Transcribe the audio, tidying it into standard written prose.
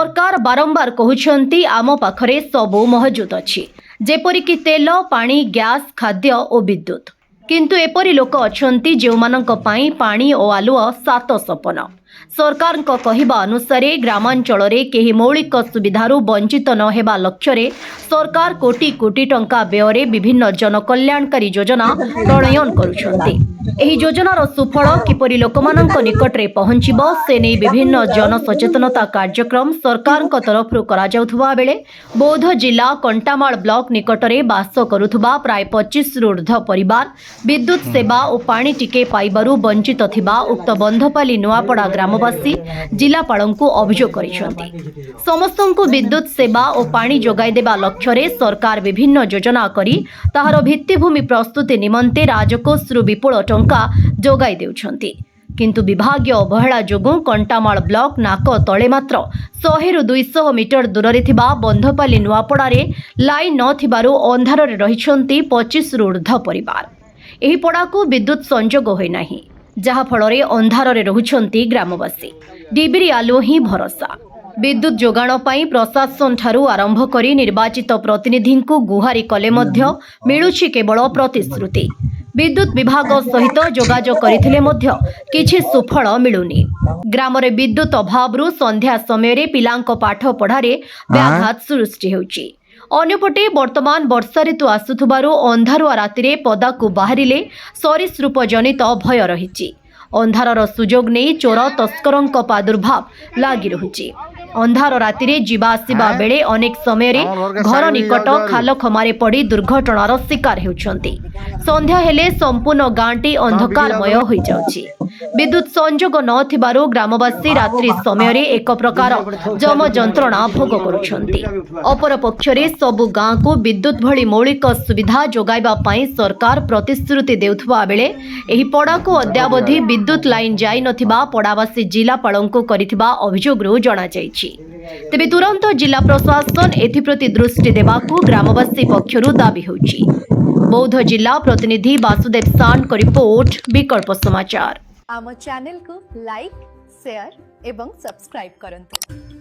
सरकार बारंबार कहउछंती आम पाखरे सबु महजूद अछि, जेपरिक तेल, पानी, गैस, खाद्य और विद्युत। किंतु एपरि लोक अछंती जेउमानंक पई पानी और आलुआ सात सपन। सरकार कहवा अनुसार ग्रामांचल केही मौलिक सुविधारू वंचित न हेबा लक्ष्य सरकार कोटी कोटी टंका व्यय विभिन्न जनकल्याणकारी योजना प्रणयन करुछंती। एही योजनार सुफल किपरि लोकमानंक निकटरे पहुंचिबो से नै विभिन्न जनसचेतनता कार्यक्रम सरकार तरफ करा जाउथुबा बेले बौद्ध जिला कंटामाल ब्लॉक निकटरे बास करुथुबा प्राय 25 रु ऊर्ध्व परिवार विद्युत सेवा और पानी टिके पाइबारु वंचित थिबा उक्त बंधपाली नुआपड़ा ग्रामवासी जिलापालंकु अभियोग करिसेंती। समस्तंकु विद्युत सेवा और पानी जोगाई देबा लक्ष्य सरकार विभिन्न योजना करी ताहार भित्तिभूमि प्रस्तुति निमंते राजकोषरु विपुल टंका जोगाई देउछंती। किंतु विभागीय अवहेला जोगु कंटामाल ब्लॉक नाक तले मात्र 100 रु 200 मीटर दूर थिबा बंधपाली नुआपड़ारे लाइन न थिबारु अंधारे रहिछंती 25 रु ऊर्ध्व परिवार। एही पड़ाकु विद्युत संजोग होई नाही, जहा फଳରେ अंधारे रहुछंती ग्रामवासी। डिबिरी आलु ही भरोसा। विद्युत जोगाण पाई प्रशासन ठारू आरंभ करी निर्वाचित प्रतिनिधि गुहारी कले मध्य मिलुछि केवल प्रतिश्रुति। विद्युत विभाग सहित जोगाजोग करथिले मध्य किछि सुफल मिलुनी। ग्राम रे विद्युत अभावरु संध्या समय रे पिलांक पाठ पढ़ारे व्याघात सृष्टि हेउछि। अन्यपटे वर्तमान वर्षा ऋतु आसुथुबारु अंधारुआ रातिरे पदाकु बाहरिले सरीसृप जनित भय रहिछि। अंधारर सुजोग नहीं चोर तस्करंक प्रादुर्भाव लागी रहुछि। अंधार रातिरे जीवा आसिबा बेले अनेक समय रे घर निकट खाल खमारे पड़ी दुर्घटनार शिकार हेउछंती। संध्या हेले संपूर्ण गांटी अंधकारमय होई जाउछि। विद्युत संजोग न थिबारु ग्रामवासी रात्रि समय रे एक प्रकार जम जंत्रणा भोग करुछंती। अपर पक्षरे सबु गाँ को विद्युत भली मौलिक सुविधा जोगाइबा पई सरकार प्रतिश्रुति देउथबा बेले एही पड़ाको अद्यावधि विद्युत लाइन जाई नथिबा पड़ावासी जिलापालंकु करिथिबा अभियोगरु जणा जाइछि। तेबे तुरंत जिला प्रशासन एथिप्रति दृष्टि देबाकू ग्रामवासी पक्षरु दाबी होउछि। बौद्ध जिला प्रतिनिधि वासुदेव सान को रिपोर्ट, विकल्प समाचार। आम चैनल को लाइक, शेयर एवं सब्सक्राइब करंतु।